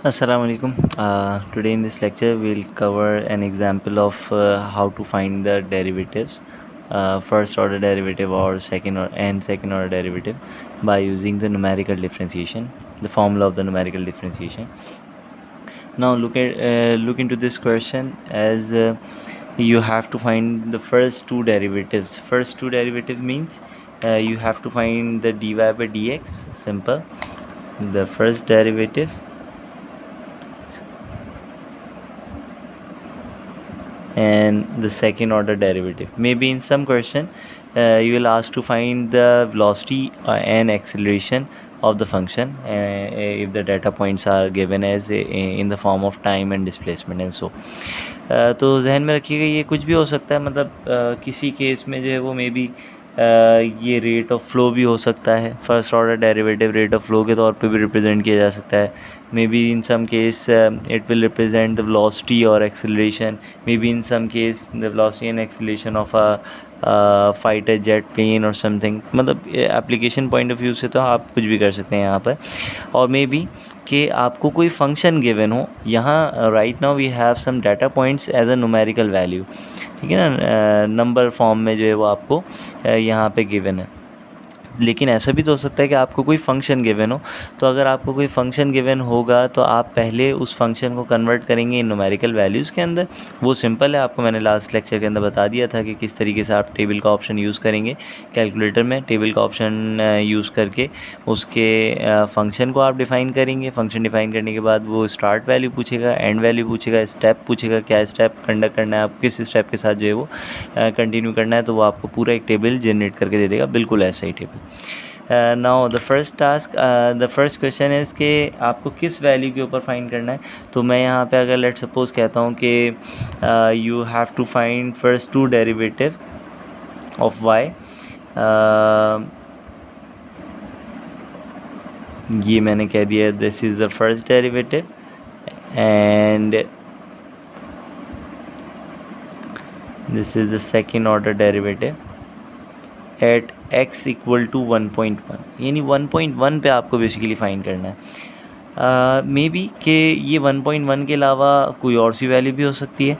Assalamu alaikum. Today in this lecture we'll cover an example of how to find the derivatives, first order derivative or second order derivative by using the numerical differentiation, the formula of the numerical differentiation. Now look into this question as you have to find the first two derivatives. First two derivative means you have to find the dy by dx. Simple. The first derivative and the second order derivative. Maybe in some question you will ask to find the velocity and acceleration of the function if the data points are given as in the form of time and displacement and so तो जहन में रखिएगा ये कुछ भी हो सकता है, मतलब किसी केस में जो है वो मे बी ये रेट ऑफ फ्लो भी हो सकता है. First order derivative rate of flow के तौर पे भी रिप्रेजेंट किया जा सकता है. Maybe in some case it will represent the velocity और acceleration. Maybe in some case the velocity and acceleration of a fighter jet plane और समथिंग. मतलब एप्लीकेशन पॉइंट ऑफ व्यू से तो आप कुछ भी कर सकते हैं यहाँ पर. और मे बी कि आपको कोई फंक्शन गिवन हो. यहाँ right now we have some data points as a numerical value. ठीक है ना, नंबर फॉर्म में जो है वो आपको यहाँ पे गिवन है. लेकिन ऐसा भी तो हो सकता है कि आपको कोई फंक्शन गिवन हो. तो अगर आपको कोई फंक्शन गिवन होगा तो आप पहले उस फंक्शन को कन्वर्ट करेंगे इन न्यूमेरिकल वैल्यूज़ के अंदर. वो सिंपल है, आपको मैंने लास्ट लेक्चर के अंदर बता दिया था कि किस तरीके से आप टेबल का ऑप्शन यूज़ करेंगे कैलकुलेटर में. टेबल का ऑप्शन यूज़ करके उसके फंक्शन को आप डिफ़ाइन करेंगे. फंक्शन डिफ़ाइन करने के बाद वो स्टार्ट वैल्यू पूछेगा, एंड वैल्यू पूछेगा, स्टेप पूछेगा, क्या स्टेप कंडक्ट करना है, आप किस स्टेप के साथ जो है वो कंटिन्यू करना है. तो वो आपको पूरा एक टेबल जनरेट करके दे देगा, बिल्कुल ऐसा ही table. Now the first task, the first question is कि आपको किस वैल्यू के ऊपर फाइंड करना है. तो मैं यहाँ पे अगर लेट सपोज कहता हूँ कि you have to find first two derivative of y. ये मैंने कह दिया this is the first derivative and this is the second order derivative at x equal to 1.1. यानी 1.1 पे आपको बेसिकली फाइंड करना है. मे बी कि ये 1.1 के अलावा कोई और सी वैल्यू भी हो सकती है.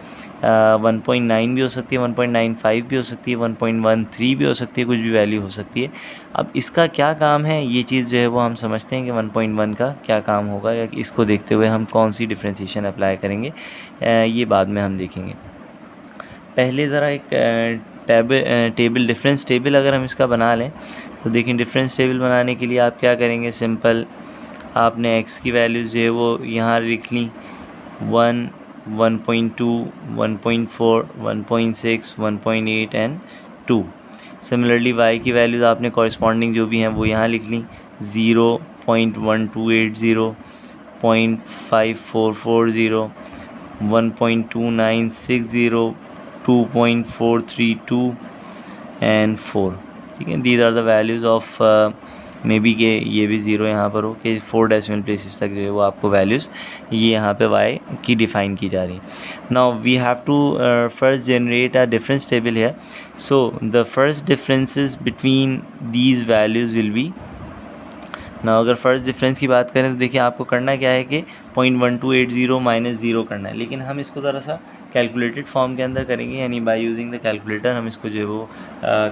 1.9 भी हो सकती है, 1.95 भी हो सकती है, 1.13 भी हो सकती है, कुछ भी वैल्यू हो सकती है. अब इसका क्या काम है, ये चीज़ जो है वो हम समझते हैं कि 1.1 का क्या काम होगा, या इसको देखते हुए हम कौन सी डिफ्रेंसीशन अप्लाई करेंगे ये बाद में हम देखेंगे. पहले ज़रा एक टेबल डिफरेंस टेबल अगर हम इसका बना लें तो देखिए डिफरेंस टेबल बनाने के लिए आप क्या करेंगे. सिंपल आपने x की वैल्यूज़ जो है वो यहाँ लिख ली. 1, 1.2, 1.4, 1.6, 1.8 एंड 2. सिमिलरली y की वैल्यूज़ आपने कॉरस्पॉन्डिंग जो भी हैं वो यहाँ लिख ली. 0.1280, 0.5440, 1.2960, 2.432 and 4. ठीक है, these are the values of may be के ये भी ज़ीरो यहाँ पर हो कि 4 डेसिमल प्लेसेस तक जो है वो आपको वैल्यूज़ ये यहाँ पे y की डिफ़ाइन की जा रही. Now we have to first generate a difference table है. So the first differences between these values will be. ना अगर फर्स्ट डिफरेंस की बात करें तो देखिए आपको करना क्या है कि 0.1280 माइनस 0 करना है. लेकिन हम इसको ज़रा सा कैलकुलेटेड फॉर्म के अंदर करेंगे, यानी बाय यूजिंग द कैलकुलेटर हम इसको जो है वो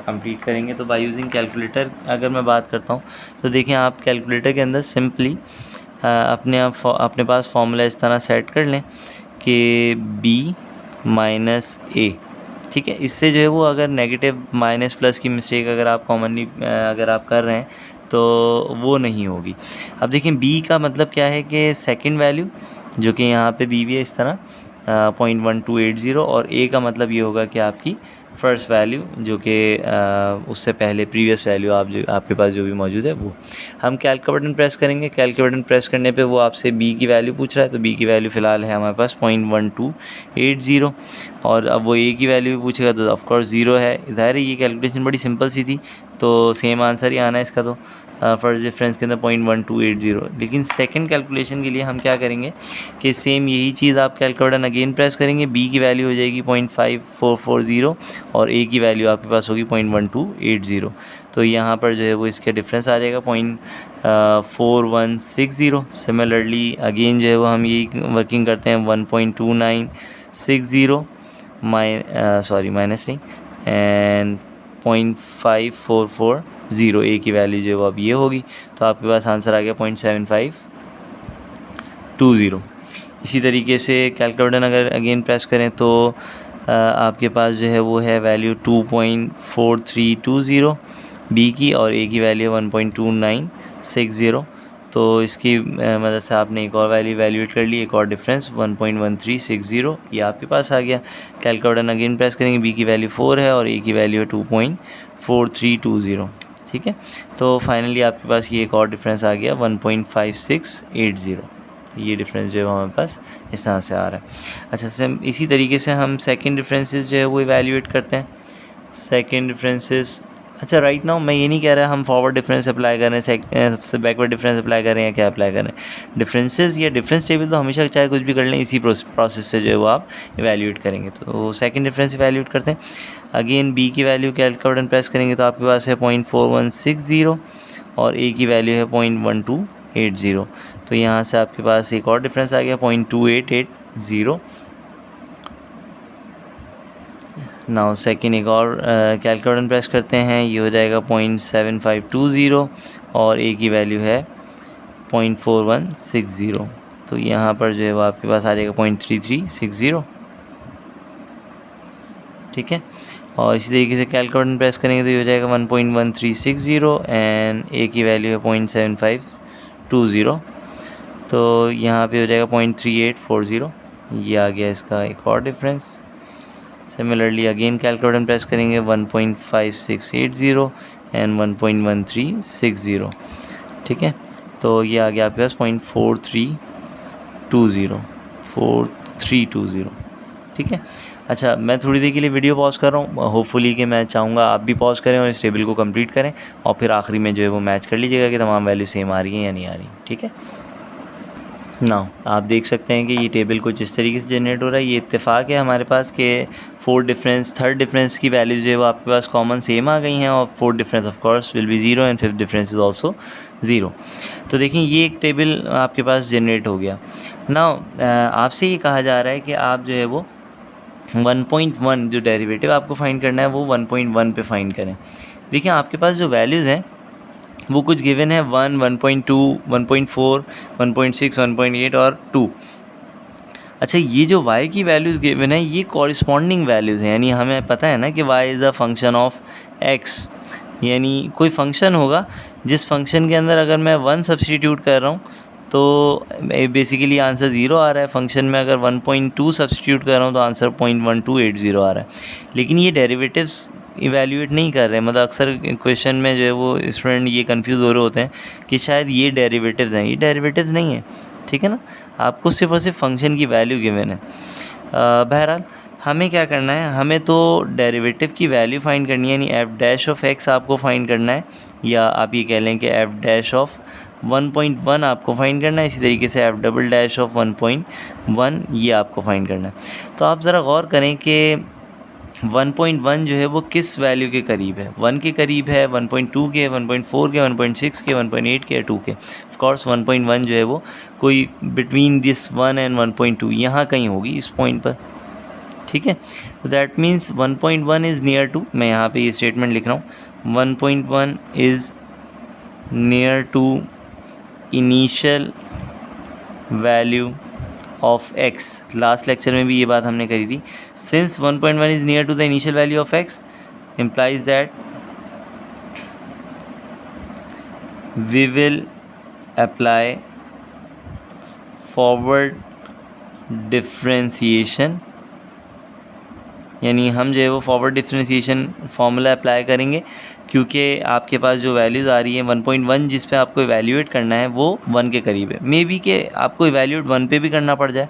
कंप्लीट करेंगे. तो बाय यूजिंग कैलकुलेटर अगर मैं बात करता हूँ तो देखिए आप कैलकुलेटर के अंदर सिंपली अपने पास फार्मूला इस तरह सेट कर लें कि b माइनस a. ठीक है, इससे जो है वो अगर नेगेटिव माइनस प्लस की मिस्टेक अगर आप कॉमनली अगर आप कर रहे हैं तो वो नहीं होगी. अब देखिए b का मतलब क्या है कि सेकंड वैल्यू जो कि यहाँ पे दी हुई है इस तरह 0.1280, और a का मतलब ये होगा कि आपकी फ़र्स्ट वैल्यू जो कि उससे पहले प्रीवियस वैल्यू आपके पास जो भी मौजूद है वो. हम कैलक का बटन प्रेस करेंगे. कैलक के बटन प्रेस करने पे वो आपसे b की वैल्यू पूछ रहा है. तो b की वैल्यू फ़िलहाल है हमारे पास 0.1280, और अब वो a की वैल्यू भी पूछेगा तो ऑफकोर्स 0 है. ज़ाहिर है ये कैलकुलेशन बड़ी सिंपल सी थी तो सेम आंसर ही आना है इसका. तो फर्स्ट डिफरेंस के अंदर 0.1280। लेकिन सेकंड कैलकुलेशन के लिए हम क्या करेंगे कि सेम यही चीज़ आप कैलकुलेट बटन अगेन प्रेस करेंगे, बी की वैल्यू हो जाएगी 0.5440 और ए की वैल्यू आपके पास होगी 0.1280। तो यहाँ पर जो है वो इसका डिफरेंस आ जाएगा 0.4160। सिमिलरली अगेन जो है वो हम यही वर्किंग करते हैं 1.2960 माइनस नहीं एंड 0.5440 ए की वैल्यू जो है वो अब ये होगी। तो आपके पास आंसर आ गया 0.7520। इसी तरीके से कैलकुलेट बटन अगर अगेन प्रेस करें तो आपके पास जो है वो है वैल्यू 2.4320 बी की और ए की वैल्यू 1.2960। तो इसकी मदद से आपने एक और वैल्यू वैल्यूएट कर ली, एक और डिफरेंस 1.1360 ये आपके पास आ गया। कैलकुलेट बटन अगेन प्रेस करेंगे, बी की वैल्यू 4 है और ए की वैल्यू है 2.4320। ठीक है, तो फाइनली आपके पास ये एक और डिफरेंस आ गया 1.5680। ये डिफरेंस जो है हमारे पास इस तरह से आ रहा है। अच्छा, सेम इसी तरीके से हम सेकंड डिफरेंसेस जो है वो इवैल्यूएट करते हैं। सेकंड डिफरेंसेस, अच्छा राइट नाउ मैं ये नहीं कह रहा हम फॉरवर्ड डिफरेंस अप्लाई कर रहे हैं, बैकवर्ड डिफरेंस अप्लाई कर रहे हैं या क्या अप्लाई कर रहे हैं। डिफरेंसेस या डिफरेंस टेबल तो हमेशा चाहे कुछ भी कर लें, इसी प्रोसेस से जो है वो आप इवैल्यूएट करेंगे। तो सेकंड डिफरेंस इवैल्यूएट करते हैं। अगेन बी की वैल्यू कैलकुलेट बटन प्रेस करेंगे तो आपके पास है 0.4160 और ए की वैल्यू है 0.1280। तो यहाँ से आपके पास एक और डिफरेंस आ गया 0.2880। नाउ सेकेंड एक और कैलकुलेट बटन प्रेस करते हैं, ये हो जाएगा 0.7520 और ए की वैल्यू है 0.4160। तो यहाँ पर जो है वो आपके पास आ जाएगा 0.3360। ठीक है, और इसी तरीके से कैलकुलेट बटन प्रेस करेंगे तो ये हो जाएगा 1.1360 एंड ए की वैल्यू है 0.7520। तो यहाँ पे हो जाएगा 0.3840। ये आ गया इसका एक और difference. Similarly again calculate button press करेंगे 1.5680 एंड 1.1360। ठीक है, तो ये आ गया आपके पास 0.4320। ठीक है, अच्छा मैं थोड़ी देर के लिए वीडियो पॉज कर रहा हूँ, होपफुली कि मैं चाहूँगा आप भी पॉज करें और इस टेबल को कंप्लीट करें और फिर आखिरी में जो है वो मैच कर लीजिएगा कि तमाम वैल्यू सेम आ रही हैं या नहीं आ रही। ठीक है, नाउ आप देख सकते हैं कि ये टेबल कुछ इस तरीके से जनरेट हो रहा है। ये इत्तेफाक है हमारे पास कि थर्ड डिफरेंस की वैल्यूज जो है वो आपके पास कॉमन सेम आ गई हैं और fourth difference of course will be 0 and fifth difference is also 0। तो देखिए ये एक टेबल आपके पास जनरेट हो गया। नाउ आपसे ये कहा जा रहा है कि आप जो है वो 1.1 जो डेरिवेटिव आपको फाइंड करना है वो 1.1 पे फाइंड करें। देखिए आपके पास जो वैल्यूज़ हैं वो कुछ गिवन है 1, 1.2, 1.4, 1.6, 1.8 और 2। अच्छा, ये जो y की वैल्यूज़ गिवन है ये कॉरिस्पॉन्डिंग वैल्यूज़ हैं, यानी हमें पता है ना कि y is a function of x, यानी कोई फंक्शन होगा जिस फंक्शन के अंदर अगर मैं 1 सब्सटीट्यूट कर रहा हूँ तो बेसिकली आंसर 0 आ रहा है। फंक्शन में अगर 1.2 सब्सटीट्यूट कर रहा हूँ तो आंसर 0.1280 आ रहा है। लेकिन ये डेरिवेटिव्स इवैल्यूएट नहीं कर रहे हैं, मतलब अक्सर क्वेश्चन में जो है वो स्टूडेंट ये कंफ्यूज हो रहे होते हैं कि शायद ये डेरिवेटिव्स हैं, ये डेरिवेटिव्स नहीं है। ठीक है ना, आपको सिर्फ और सिर्फ फंक्शन की वैल्यू गिवन है। बहरहाल हमें क्या करना है, हमें तो डेरिवेटिव की वैल्यू फाइंड करनी है, यानी एफ डैश ऑफ एक्स आपको फाइंड करना है, या आप ये कह लें कि एफ डैश ऑफ 1.1 आपको फाइंड करना है। इसी तरीके से एफ डबल डैश ऑफ 1.1 ये आपको फाइंड करना है। तो आप ज़रा गौर करें कि 1.1 जो है वो किस वैल्यू के करीब है, 1 के करीब है, 1.2 के, 1.4 के, 1.6 के, 1.8 के या 2 के। ऑफ कोर्स 1.1 जो है वो कोई बिटवीन दिस 1 एंड 1.2 यहाँ कहीं होगी इस पॉइंट पर। ठीक है, तो that means 1.1 is near to, मैं यहाँ पे ये स्टेटमेंट लिख रहा हूँ, 1.1 is near to initial value of x। Last lecture में भी ये बात हमने करी थी। Since 1.1 is near to the initial value of x implies that we will apply forward differentiation, यानी हम जो है वो फॉरवर्ड डिफरेंशिएशन फार्मूला अप्लाई करेंगे, क्योंकि आपके पास जो वैल्यूज़ आ रही है 1.1 जिस पे आपको इवैल्यूएट करना है वो 1 के करीब है। मे बी कि आपको इवैल्यूएट 1 पे भी करना पड़ जाए।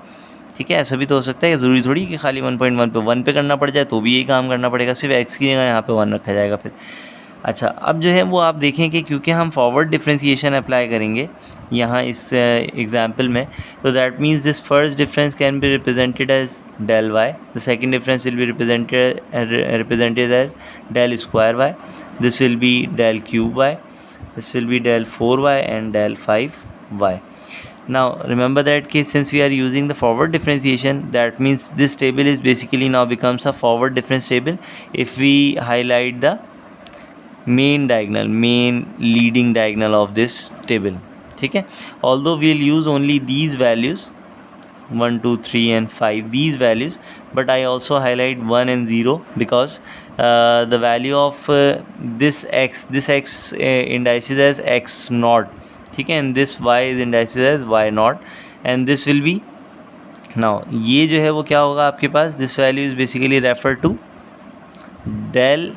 ठीक है, ऐसा भी तो हो सकता है, ज़रूरी थोड़ी कि खाली 1.1 पे 1 पे करना पड़ जाए तो भी यही काम करना पड़ेगा, सिर्फ x की जगह यहाँ पे 1 रखा जाएगा फिर। अच्छा, अब जो है वो आप देखें कि क्योंकि हम फॉरवर्ड डिफ्रेंशिएशन अप्लाई करेंगे यहाँ इस एग्जाम्पल में, तो that means this first difference can be represented as del y, the second difference will be represented as del square y, this will be del cube y, this will be del 4y and del 5y. Now remember that since we are using the forward differentiation, that means this table is basically now becomes a forward difference table if we highlight the main leading diagonal of this table. ठीक है, although we will use only these values 1 2 3 and 5, these values, but I also highlight 1 and 0 because the value of this x indices as x naught, ठीक है, and this y is indices as y naught, and this will be now ये जो है वो क्या होगा आपके पास, this value is basically refer to del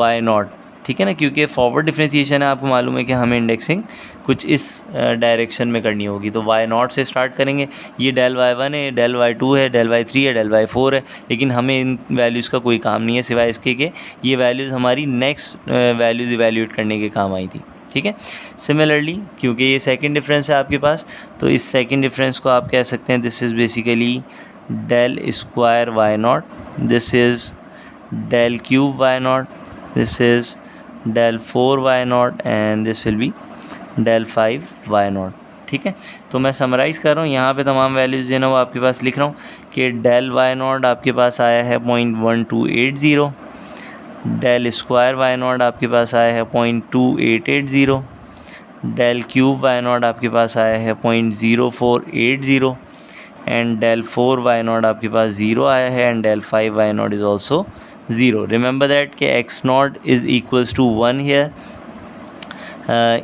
y naught, ठीक है ना, क्योंकि फॉरवर्ड डिफ्रेंशिएशन है, आपको मालूम है कि हमें इंडेक्सिंग कुछ इस डायरेक्शन में करनी होगी, तो y नॉट से स्टार्ट करेंगे, ये del y1 है, del y2 है, del y3 है, del y4 है, लेकिन हमें इन वैल्यूज़ का कोई काम नहीं है सिवाय इसके कि ये वैल्यूज़ हमारी नेक्स्ट वैल्यूज़ इवेल्यूएट करने के काम आई थी, ठीक है। सिमिलरली क्योंकि ये सेकेंड डिफरेंस है आपके पास, तो इस सेकेंड डिफरेंस को आप कह सकते हैं this is basically del square y not, this is del cube y not, this is del 4y not and this will B del 5y not, ठीक है। तो मैं समराइज़ कर रहा हूँ यहाँ पे तमाम वैल्यूज़ जो है ना वो आपके पास लिख रहा हूँ कि del y नॉट आपके पास आया है 0.1280, del स्क्वायर y नॉट आपके पास आया है 0.2880, del क्यूब y नॉट आपके पास आया है 0.0480 एंड del 4y नॉट आपके पास 0 आया है and del 5y naught is also 0. Remember that कि x naught is equals to 1 here.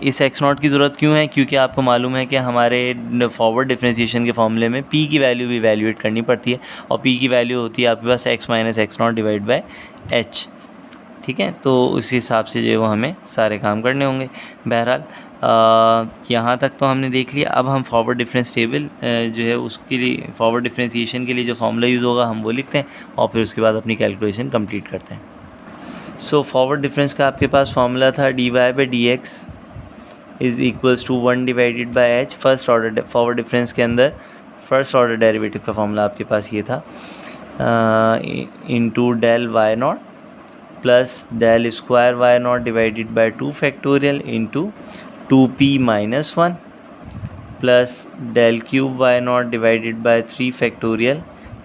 इस x नॉट की ज़रूरत क्यों है, क्योंकि आपको मालूम है कि हमारे फॉरवर्ड डिफ्रेंशिएशन के फॉर्मूले में p की वैल्यू भी इवैल्यूएट करनी पड़ती है और p की वैल्यू होती है आपके पास x minus x not divide by h, ठीक है। तो उस हिसाब से जो है वो हमें सारे काम करने होंगे। बहरहाल यहाँ तक तो हमने देख लिया। अब हम फॉरवर्ड डिफरेंस टेबल जो है उसके लिए फॉरवर्ड डिफ्रेंशिएशन के लिए जो फॉर्मूला यूज़ होगा हम वो लिखते हैं और फिर उसके बाद अपनी कैलकुलेशन कंप्लीट करते हैं। सो फॉरवर्ड डिफरेंस का आपके पास फॉर्मूला था dy by d x is equals to 1 divided by h। First order forward difference के अंदर फर्स्ट ऑर्डर डेरिवेटिव का फॉर्मूला आपके पास ये था into del y naught plus del square y naught divided by 2 factorial into 2p minus 1 plus del cube y naught divided by 3 factorial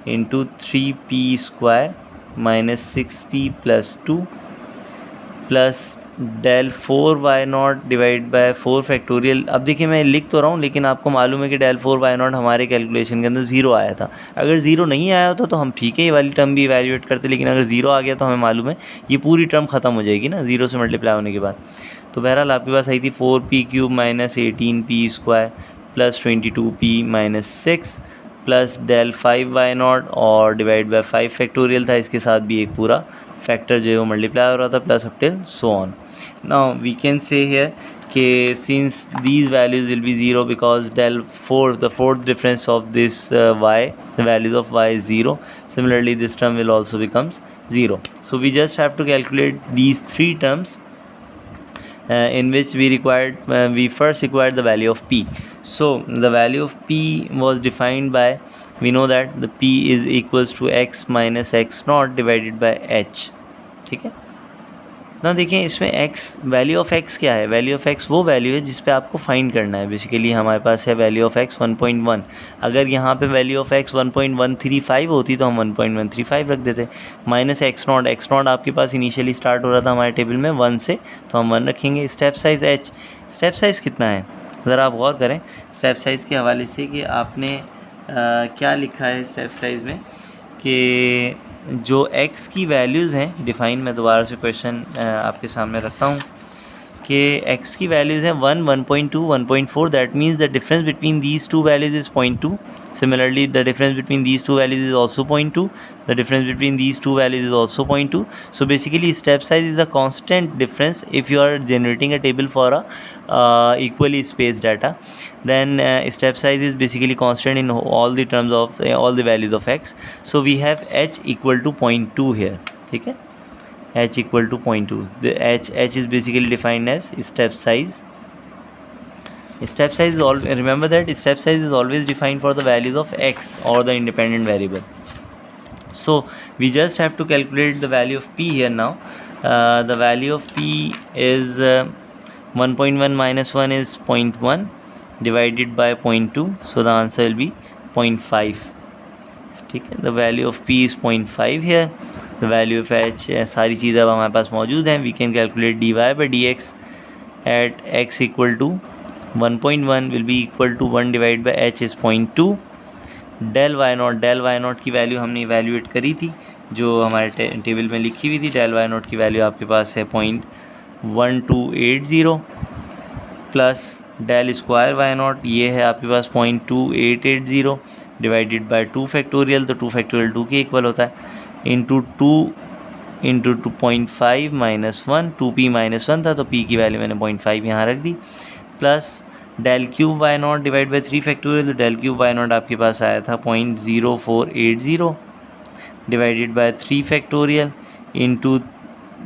into 3p square minus 6p plus 2 plus del 4y not divide by 4 factorial. अब देखिए मैं लिख तो रहा हूँ लेकिन आपको मालूम है कि del 4y नॉट हमारे कैलकुलेशन के अंदर 0 आया था। अगर 0 नहीं आया होता तो हम ठीक है ये वाली टर्म भी इवैल्यूएट करते, लेकिन अगर 0 आ गया तो हमें मालूम है ये पूरी टर्म ख़त्म हो जाएगी ना 0 से मल्टीप्लाई होने के बाद। तो बहरहाल आपके पास आई थी 4p cube minus 18p square plus 22p minus 6 plus del 5y not और डिवाइड बाय 5 फैक्टोरियल था, इसके साथ भी एक पूरा फैक्टर जो है वो मल्टीप्लाई हो रहा था plus up till so on. Now we can say here कि since these values will be 0 because del 4 the fourth difference of this y the values of y is 0, similarly this term will also becomes 0. So we just have to calculate these three terms in which we first required the value of p. So the value of p was defined by, we know that the p is equals to x minus x naught divided by h, ठीक है ना। देखिए इसमें x value of x क्या है, value of x वो value है जिस पे आपको फाइंड करना है। बेसिकली हमारे पास है वैल्यू ऑफ x 1.1, अगर यहाँ पे वैल्यू ऑफ x 1.135 होती तो हम 1.135 रख देते। माइनस x नॉट आपके पास इनिशियली स्टार्ट हो रहा था हमारे टेबल में 1 से, तो हम 1 रखेंगे। Step size h, step size कितना है ज़रा आप गौर करें स्टेप साइज़ के हवाले से कि आपने क्या लिखा है स्टेप साइज़ में कि जो x की वैल्यूज़ हैं डिफ़ाइन, मैं दोबारा से क्वेश्चन आपके सामने रखता हूँ कि x की वैल्यूज़ हैं 1, 1.2, 1.4, that means the difference between these two values is 0.2। Similarly the difference between these two values is also 0.2, the difference between these two values is also 0.2। So basically step size is a constant difference if you are generating a table for a equally spaced data, then step size is basically constant in all the terms of all the values of x. So we have h equal to 0.2 here, ठीक है, h equal to 0.2. The h is basically defined as step size. Step size is remember that step size is always defined for the values of x or the independent variable. So we just have to calculate the value of p here now. The value of p is 1.1 minus 1 is 0.1 divided by 0.2, so the answer will be 0.5. ठीक है, the value of p is 0.5 here. The value of h, सारी चीज़ें अब हमारे पास मौजूद हैं. We can calculate dy by dx at x equal to 1.1 will be equal to 1 divided by h is 0.2. Del y naught की value हमने evaluate करी थी, जो हमारे टेबल में लिखी हुई थी. डेल वाई नॉट की वैल्यू आपके पास है 0.1280 plus del square y naught ये है आपके पास 0.2880 डिवाइडेड बाय 2 फैक्टोरियल, तो 2 फैक्टोरियल 2 के इक्वल होता है, into 2 into 2.5 minus 1, 2p minus 1 था तो p की वैल्यू मैंने 0.5 यहाँ रख दी, plus del cube y naught divide by 3 factorial, तो डेल क्यूब वाई नॉट आपके पास आया था 0.0480 डिवाइडेड बाय 3 फैक्टोरियल इंटू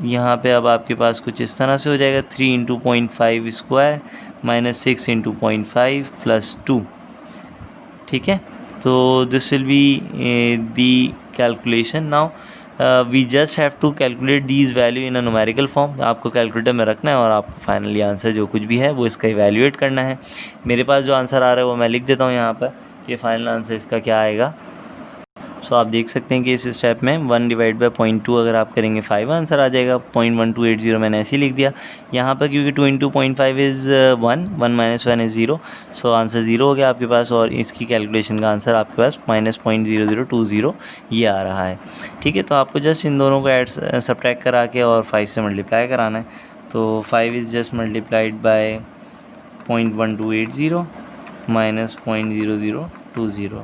यहाँ पे अब आपके पास कुछ इस तरह से हो जाएगा 3 into 0.5 square minus 6 into 0.5 plus 2. ठीक है, तो this will be the calculation. Now we just have to calculate these value in a numerical form. आपको कैलकुलेटर में रखना है और आपको फाइनली आंसर जो कुछ भी है वो इसका इवैल्यूएट करना है. मेरे पास जो आंसर आ रहा है वो मैं लिख देता हूँ यहाँ पर कि फाइनल आंसर इसका क्या आएगा. सो आप देख सकते हैं कि इस स्टेप में 1 डिवाइड बाई 0.2 अगर आप करेंगे 5 आंसर आ जाएगा. 0.1280 मैंने ऐसे ही लिख दिया यहाँ पर, क्योंकि 2 into 0.5 is 1 minus 1 is 0, so answer 0 हो गया आपके पास. और इसकी कैलकुलेशन का आंसर आपके पास -0.0020 ये आ रहा है. ठीक है, तो आपको जस्ट इन दोनों को ऐड सब्ट्रैक्ट करा के और 5 से मल्टीप्लाई कराना है. तो 5 is just multiplied by 0.1280 minus 0.0020,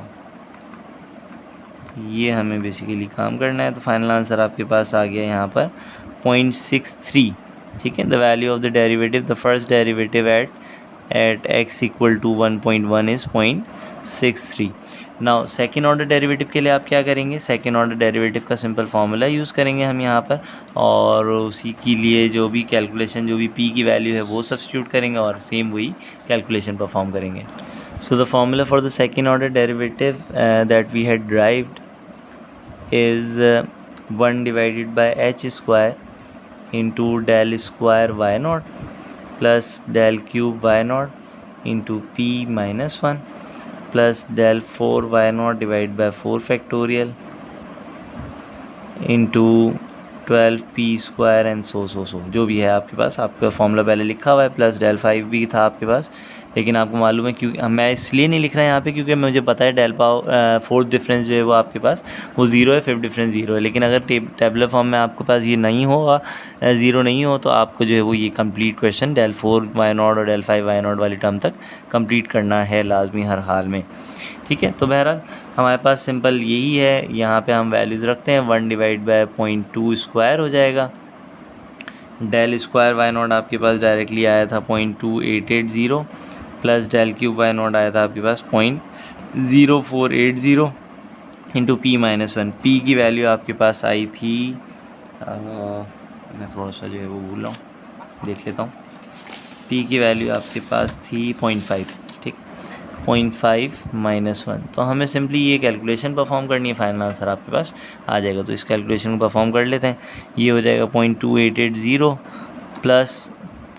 ये हमें बेसिकली काम करना है. तो फाइनल आंसर आपके पास आ गया यहाँ पर 0.63. ठीक है, the value of the derivative, the first derivative at x equal to 1.1 is 0.63. Now second order derivative के लिए आप क्या करेंगे, सेकेंड ऑर्डर डेरिवेटिव का सिंपल फार्मूला यूज़ करेंगे हम यहाँ पर, और उसी के लिए जो भी कैलकुलेशन जो भी p की वैल्यू है वो सब्स्टिट्यूट करेंगे और सेम वही कैलकुलेशन परफॉर्म करेंगे. So the formula for the second order derivative that we had derived is 1 divided by h square into del square y naught plus del cube y naught into p minus 1 plus del 4 y naught divided by 4 factorial into 12p square and so जो भी है आपके पास. आपका formula पहले लिखा हुआ है, plus del 5 भी था आपके पास, लेकिन आपको मालूम है क्योंकि मैं इसलिए नहीं लिख रहा यहाँ पे क्योंकि मुझे पता है डेल पावर फोर्थ डिफरेंस जो है वो आपके पास वो 0 है, फिफ्थ डिफरेंस 0 है. लेकिन अगर टेबलर फॉर्म में आपके पास ये नहीं होगा, 0 नहीं हो, तो आपको जो है वो ये complete question del 4 y not और del 5 y नॉट वाली टर्म तक कंप्लीट करना है लाजमी हर हाल में. ठीक है, तो बहरहाल हमारे पास सिंपल यही है. यहाँ पे हम वैल्यूज़ रखते हैं. 1 डिवाइड बाय 0.2 स्क्वायर हो जाएगा. डेल स्क्वायर वाई नॉट आपके पास डायरेक्टली आया था 0.2880 plus del cube y naught आया था आपके पास 0.0480 इंटू p माइनस 1. p की वैल्यू आपके पास आई थी, मैं थोड़ा सा जो है वो भूल रहा हूँ, देख लेता हूँ. p की वैल्यू आपके पास थी 0.5. ठीक, 0.5 माइनस 1. तो हमें सिंपली ये कैलकुलेशन परफॉर्म करनी है, फाइनल आंसर आपके पास आ जाएगा. तो इस कैलकुलेशन को परफॉर्म कर लेते हैं. ये हो जाएगा 0.2880 प्लस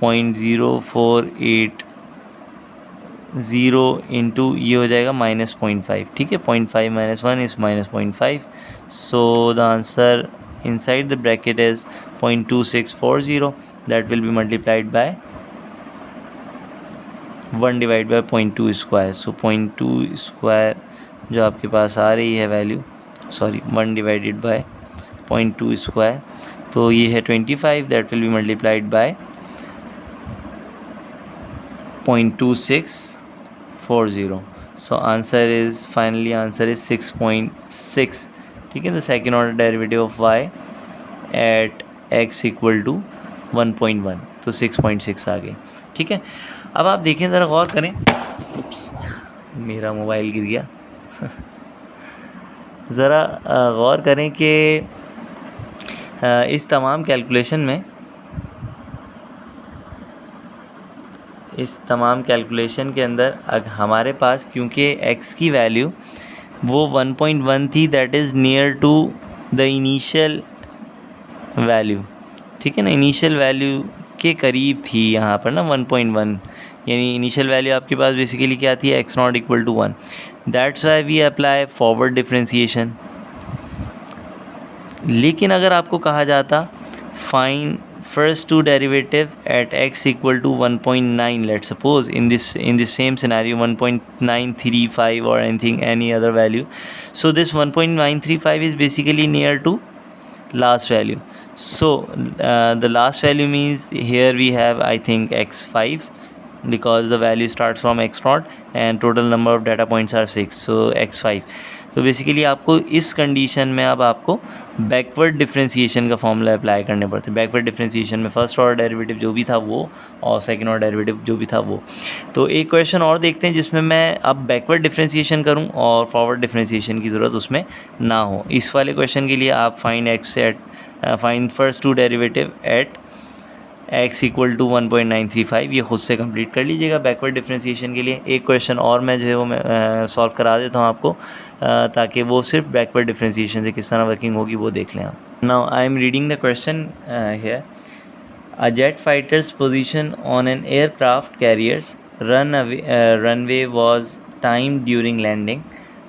0.0480 इंटू ये हो जाएगा -0.5. ठीक है, 0.5 minus 1 is -0.5. So the answer inside the bracket is 0.2640 that will be multiplied by 1 divided by 0.2 square. So 0.2 square जो आपके पास आ रही है वैल्यू, 1 डिवाइडेड बाय 0.2 स्क्वायर, तो ये है 25. That will be multiplied by 0.2640. So answer is finally answer is 6.6. ठीक है, the second order derivative of y at x equal to 1.1, तो 6.6 आ गई. ठीक है, अब आप देखें ज़रा गौर करें. मेरा मोबाइल गिर गया. ज़रा गौर करें कि इस तमाम कैलकुलेशन के अंदर हमारे पास क्योंकि x की वैल्यू वो 1.1 थी, that is near to the initial value, ठीक है ना, इनिशियल वैल्यू के करीब थी यहाँ पर ना 1.1, यानी इनिशियल वैल्यू आपके पास बेसिकली क्या थी, x0 equal to 1। That's why we apply forward differentiation. लेकिन अगर आपको कहा जाता find first two derivative at x equal to 1.9, let's suppose in this same scenario 1.935 or any other value, so this 1.935 is basically near to last value. So the last value means here we have I think x5, because the value starts from x0 and total number of data points are 6, so x5. तो basically आपको इस condition में अब आपको backward differentiation का formula apply करने पड़ते हैं। बैकवर्ड डिफरेंशिएशन में फर्स्ट ऑर्डर डेरिवेटिव जो भी था वो और सेकंड ऑर्डर डेरिवेटिव जो भी था वो। तो एक क्वेश्चन और देखते हैं जिसमें मैं अब बैकवर्ड डिफरेंशिएशन करूं और फॉरवर्ड डिफरेंशिएशन की ज़रूरत उसमें ना हो। इस वाले क्वेश्चन के लिए आप find first two derivative at x equal to 1.935 ये खुद से कंप्लीट कर लीजिएगा बैकवर्ड डिफरेंशिएशन के लिए। एक क्वेश्चन और मैं जो है वो मैं सॉल्व करा देता हूँ आपको, ताकि वो सिर्फ बैकवर्ड डिफरेंशिएशन से किस तरह वर्किंग होगी वो देख लें आप। Now I am reading the question here. A jet fighters position on an aircraft carriers runway was timed during landing,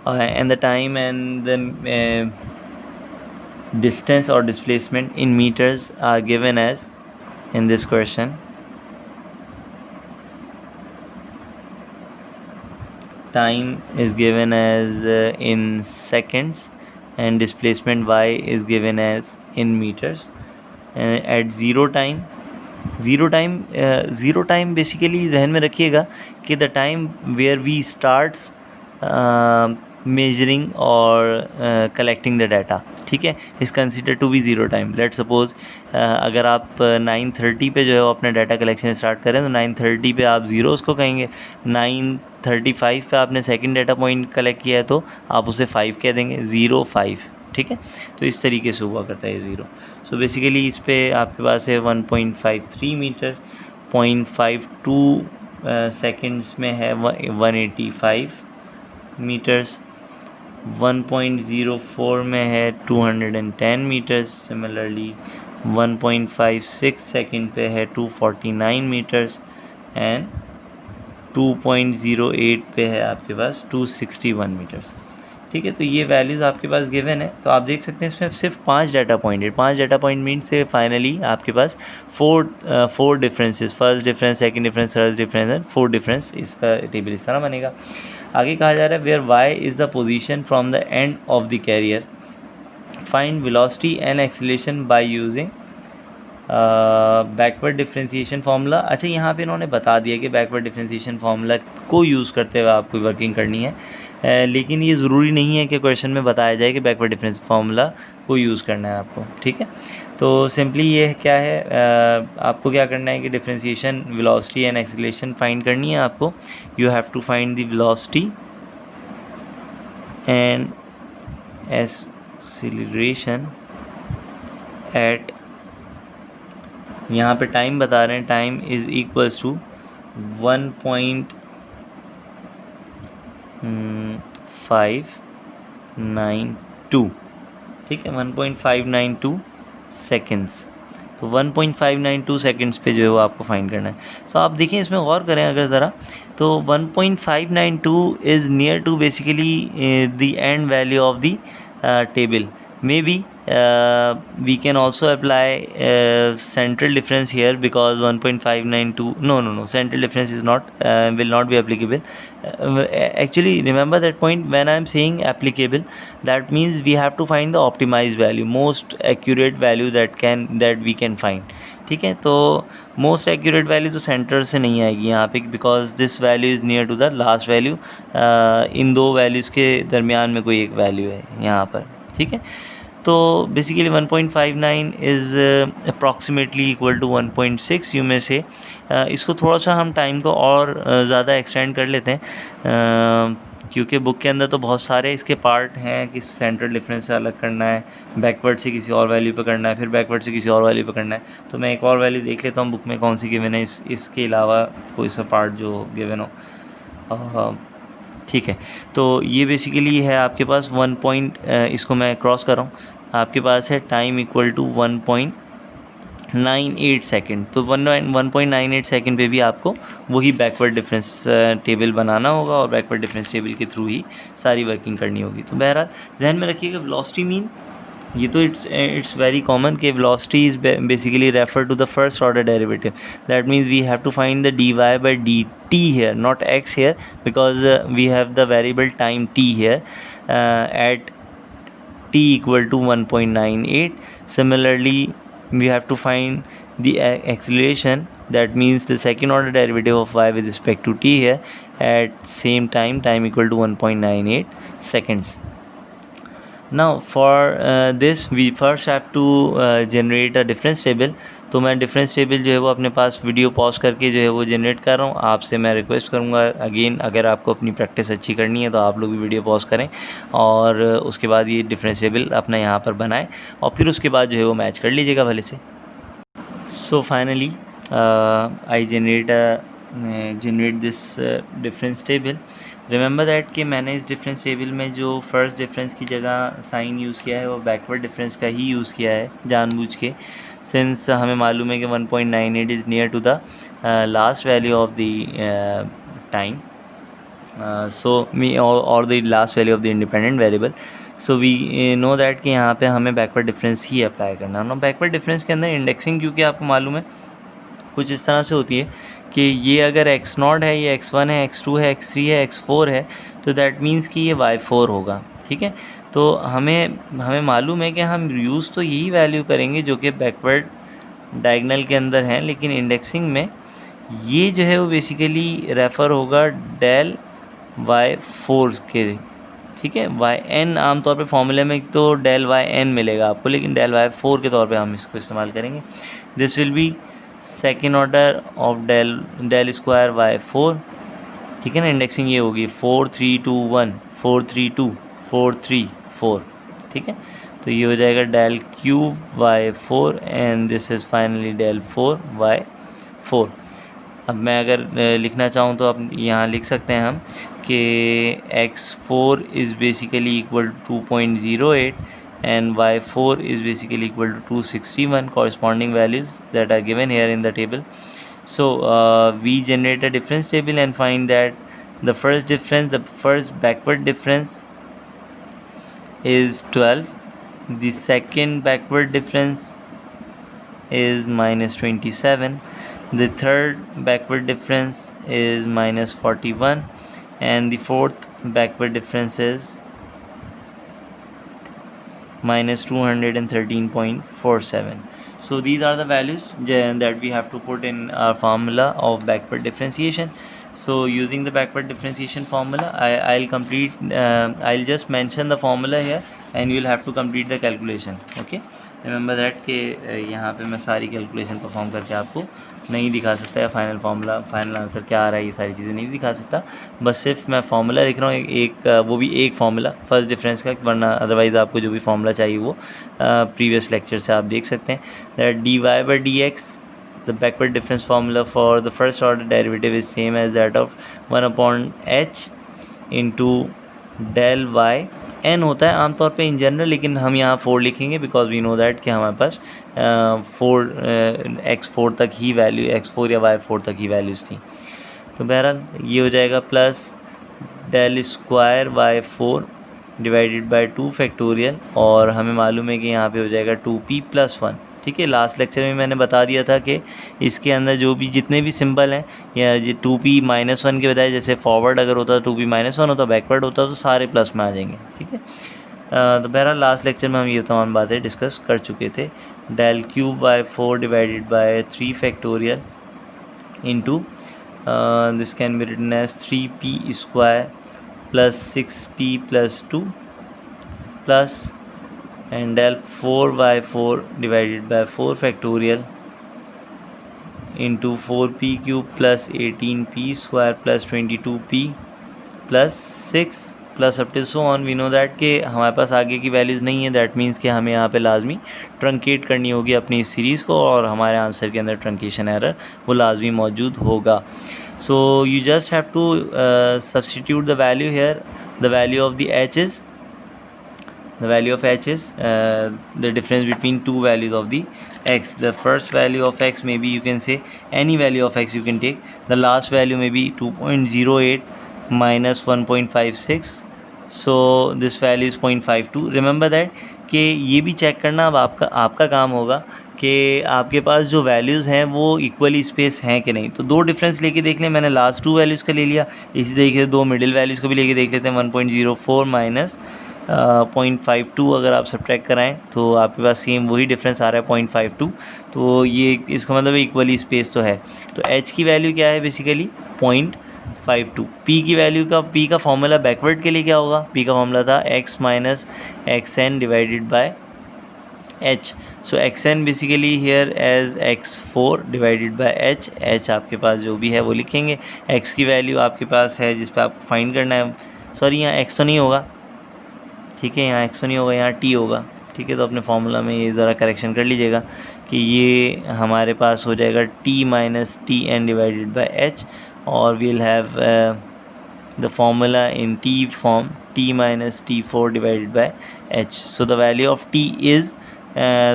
and the time and the distance or displacement in meters are given as in this question. Time is given as in seconds and displacement y is given as in meters. At zero time basically जहन में रखिएगा कि the time where we starts measuring और collecting the data, ठीक है, is consider to be zero time. Let suppose अगर आप 9:30 पे जो है वो अपना डाटा कलेक्शन स्टार्ट करें तो 9:30 पे आप ज़ीरो उसको कहेंगे। 9:35 पे आपने सेकंड डाटा पॉइंट कलेक्ट किया है तो आप उसे 5 कह देंगे, 0.5, ठीक है। तो इस तरीके से हुआ करता है ज़ीरो। सो बेसिकली इस पे आपके पास है 1.53 मीटर, 0.52 सेकेंड्स में है 185 मीटर्स, 1.04 में है 210 मीटर्स, सिमिलरली 1.56 सेकेंड पे है 249 मीटर्स एंड 2.08 पे है आपके पास 261 मीटर्स, ठीक है। तो ये वैल्यूज़ आपके पास गिवन है। तो आप देख सकते हैं इसमें सिर्फ 5 डाटा पॉइंट है। 5 डाटा पॉइंट मीन से फाइनली आपके पास 4 differences, first difference, second difference, third difference and 4 difference, इसका टेबल इस तरह बनेगा। आगे कहा जा रहा है where y is the position from the end of the carrier, find velocity and acceleration by using backward differentiation formula. अच्छा, यहाँ पे इन्होंने बता दिया कि बैकवर्ड डिफरेंशिएशन फार्मूला को यूज़ करते हुए आपको वर्किंग करनी है, लेकिन ये ज़रूरी नहीं है कि क्वेश्चन में बताया जाए कि बैकवर्ड डिफरेंस फार्मूला को यूज़ करना है आपको, ठीक है। तो सिंपली ये क्या है, आपको क्या करना है कि differentiation velocity and acceleration find करनी है आपको। You have to find the velocity and acceleration at, यहाँ पे टाइम बता रहे हैं, टाइम इज़ इक्वल्स टू 1.592, ठीक है, 1.592 सेकेंड्स। तो 1.592 सेकेंड्स पे जो है वो आपको फाइंड करना है। सो आप देखिए इसमें गौर करें अगर ज़रा, तो 1.592 is near to basically the end value of the table. Maybe we can also apply central difference here because 1.592 no central difference is not will not be applicable. Actually remember that point, when I am saying applicable, that means we have to find the optimized value, most accurate value that we can find, ठीक है। तो most accurate value तो center से नहीं आएगी यहाँ पे, because this value is near to the last value. इन दो वैल्यूज़ के दरमियान में कोई एक वैल्यू है यहाँ पर, ठीक है। तो basically 1.59 is approximately equal to 1.6 u में से। इसको थोड़ा सा हम टाइम को और ज़्यादा एक्सटेंड कर लेते हैं। क्योंकि बुक के अंदर तो बहुत सारे इसके पार्ट हैं कि सेंट्रल डिफरेंस से अलग करना है, बैकवर्ड से किसी और वैल्यू पे करना है, फिर बैकवर्ड से किसी और वैल्यू पे करना है। तो मैं एक और वैल्यू देख लेता हूँ बुक में कौन सी गिवन है इसके अलावा कोई सा पार्ट जो गिवन हो। ठीक है, तो ये बेसिकली है आपके पास 1 पॉइंट, इसको मैं क्रॉस कर रहा हूँ, आपके पास है टाइम इक्वल टू 1.98 सेकेंड। तो 1.98 सेकेंड पे भी आपको वही बैकवर्ड डिफरेंस टेबल बनाना होगा और बैकवर्ड डिफरेंस टेबल के थ्रू ही सारी वर्किंग करनी होगी। तो बहरहाल जहन में रखिएगा वेलोसिटी मीन, ये तो इट्स वेरी कॉमन कि velocity is basically refer to the first order derivative. That means we have to find the dy by dt here, not x here, because we have the variable time t here at t equal to 1.98. Similarly, we have to find the acceleration, that means the second order derivative of y with respect to t here at same time equal to 1.98 seconds. Now for this we first have to generate a difference table. तो मैं difference table जो है वो अपने पास video pause करके जो है वो जनरेट कर रहा हूँ। आपसे मैं रिक्वेस्ट करूँगा अगेन, अगर आपको अपनी प्रैक्टिस अच्छी करनी है तो आप लोग भी वीडियो पॉज करें और उसके बाद ये डिफरेंस टेबल अपना यहाँ पर बनाएं और फिर उसके बाद जो है वो मैच कर लीजिएगा भले से। So finally I generate this difference table. Remember that कि मैंने इस डिफरेंस टेबल में जो फर्स्ट डिफरेंस की जगह साइन यूज़ किया है वो बैकवर्ड डिफरेंस का ही यूज़ किया है जानबूझ के, सिंस हमें मालूम है कि 1.98 is near to the last value of the time, और the last value of the independent variable. So we know that कि यहाँ पे हमें बैकवर्ड डिफरेंस ही अप्लाई करना है। बैकवर्ड डिफरेंस के अंदर इंडेक्सिंग क्योंकि आपको मालूम है कुछ इस तरह से होती है कि ये अगर x0 है, ये x1 है, x2 है, x3 है, x4 है, तो दैट मीन्स कि ये y4 होगा। ठीक है, तो हमें मालूम है कि हम यूज़ तो यही वैल्यू करेंगे जो कि बैकवर्ड डायगोनल के अंदर हैं, लेकिन इंडेक्सिंग में ये जो है वो बेसिकली रेफ़र होगा डेल y4 के। ठीक है, yn आमतौर पे फॉर्मूले में तो डेल yn मिलेगा आपको, लेकिन डेल y4 के तौर पे हम इसको इस्तेमाल करेंगे। This will be second order of del square y4। ठीक है ना, इंडेक्सिंग ये होगी 4 3 2 1 4 3 2 4 3 4। ठीक है, तो ये हो जाएगा del cube y4 and this is finally del 4 y4। अब मैं अगर लिखना चाहूँ तो अब यहाँ लिख सकते हैं हम कि x4 is basically equal to 2.08 and y4 is basically equal to 261, corresponding values that are given here in the table. So we generate a difference table and find that the first backward difference is 12, the second backward difference is minus 27, the third backward difference is minus 41, and the fourth backward difference is minus 213.47. So these are the values that we have to put in our formula of backward differentiation. So using the backward differentiation formula, I'll just mention the formula here and you will have to complete the calculation. Okay, remember that कि यहाँ पे मैं सारी calculation perform करके आपको नहीं दिखा सकता या फाइनल फार्मूला फाइनल आंसर क्या आ रहा है ये सारी चीज़ें नहीं दिखा सकता, बस सिर्फ मैं फार्मूला लिख रहा हूँ एक वो भी एक फार्मूला फर्स्ट डिफरेंस का, वरना अदरवाइज़ आपको जो भी फार्मूला चाहिए वो प्रीवियस लेक्चर से आप देख सकते हैं। That dy by dx, the backward difference formula for the first order derivative is same as that of 1/h into del y n होता है आमतौर पे इन जनरल, लेकिन हम यहाँ 4 लिखेंगे बिकॉज वी नो दैट कि हमारे पास x4 तक ही वैल्यू x4 या y4 तक ही वैल्यूज़ थी। तो बहरहाल ये हो जाएगा plus del square y4 divided by 2 factorial, और हमें मालूम है कि यहाँ पे हो जाएगा 2p + 1। ठीक है, लास्ट लेक्चर में मैंने बता दिया था कि इसके अंदर जो भी जितने भी सिंबल हैं या 2p - 1 के बजाय, जैसे फॉरवर्ड अगर होता 2p - 1 होता, बैकवर्ड होता तो सारे प्लस में आ जाएंगे। ठीक है, तो बहरहाल लास्ट लेक्चर में हम ये तमाम बातें डिस्कस कर चुके थे। Del cube y4 divided by 3 factorial into this can be written as 3p square plus 6p + 2 plus and del 4y4 divided by 4 factorial into 4p cube plus 18p square plus 22p plus 6 plus up to so on. We know that कि हमारे पास आगे की values नहीं है, that means कि हमें यहाँ पे लाजमी ट्रंकेट करनी होगी अपनी इस सीरीज़ को, और हमारे आंसर के अंदर ट्रंकेशन एरर वो लाजमी मौजूद होगा। So you just have to substitute the value here. The value of the h is the difference between two values of the x. The first value of x, maybe you can say any value of x you can take. The last value may be 2.08 minus 1.56, so this value is 0.52. remember that कि ये भी check करना अब आपका काम होगा कि आपके पास जो वैल्यूज़ हैं वो इक्वली स्पेस हैं कि नहीं। तो दो डिफरेंस लेके देख लें, मैंने लास्ट टू वैल्यूज़ का ले लिया, इसी तरीके से दो मिडिल वैल्यूज़ को भी लेके देख लेते हैं। 1.04 माइनस 0.52 अगर आप सब्ट्रैक्ट कराएं तो आपके पास सेम वही डिफरेंस आ रहा है 0.52। तो ये इसका मतलब इक्वली स्पेस तो है। तो h की वैल्यू क्या है बेसिकली 0.52। p की वैल्यू का p का फॉर्मूला बैकवर्ड के लिए क्या होगा, p का फॉर्मूला था x minus xn divided by h। So xn basically here as x4 divided by h आपके पास जो भी है वो लिखेंगे। x की वैल्यू आपके पास है जिस पे आपको फाइंड करना है, सॉरी यहाँ x तो नहीं होगा, ठीक है, यहाँ x तो नहीं होगा, यहाँ t होगा, ठीक है। तो अपने फार्मूला में ये ज़रा करेक्शन कर लीजिएगा कि ये हमारे पास हो जाएगा t minus t n divided by h, और we'll have the formula in t form t minus t4 divided by h। So the value of t is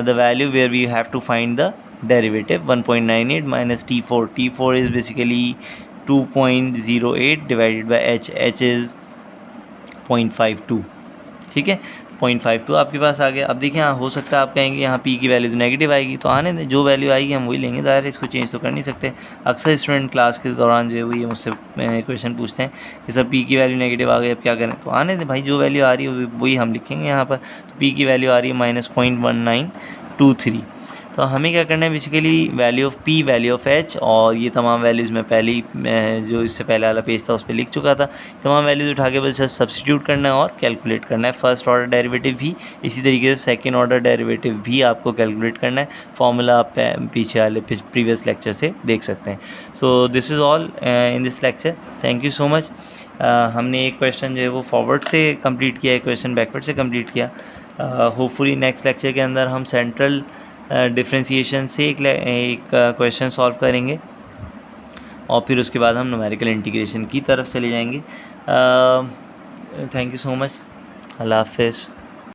the value where we have to find the derivative 1.98 minus t4 is basically 2.08 divided by h is 0.52, ठीक है। 0.52 आपके पास आ गया। अब देखिए यहाँ हो सकता है आप कहेंगे यहाँ p की वैल्यू तो नेगेटिव आएगी, तो आने दें, जो वैल्यू आएगी हम वही लेंगे, ज़ाहिर है इसको चेंज तो कर नहीं सकते। अक्सर स्टूडेंट क्लास के दौरान जो है वो ये मुझसे क्वेश्चन पूछते हैं कि सर p की वैल्यू नेगेटिव आ गई अब क्या करें, तो आने दें भाई, जो वैल्यू आ रही है वही हम लिखेंगे यहाँ पर। तो p की वैल्यू आ रही है माइनस 0.1923। तो हमें क्या करना है basically, value of p, value of h, और ये तमाम वैल्यूज़ मैं पहले ही जो इससे पहले वाला पेज था उस पर लिख चुका था। तमाम वैल्यूज़ उठा के बस सब्स्टिट्यूट करना है और कैलकुलेट करना है। फर्स्ट ऑर्डर डेरिवेटिव भी, इसी तरीके से सेकंड ऑर्डर डेरिवेटिव भी आपको कैलकुलेट करना है। फॉर्मूला आप पीछे वाले प्रीवियस लेक्चर से देख सकते हैं। So this is all in this lecture, thank you so much. हमने एक क्वेश्चन जो है वो फॉरवर्ड से कंप्लीट किया, एक क्वेश्चन बैकवर्ड से कंप्लीट किया। होपफुली नेक्स्ट लेक्चर के अंदर हम सेंट्रल डिफ्रेंशिएशन से एक क्वेश्चन सॉल्व करेंगे, और फिर उसके बाद हम न्यूमेरिकल इंटीग्रेशन की तरफ चले जाएंगे। थैंक यू सो मच, अल्लाह हाफ़िज़।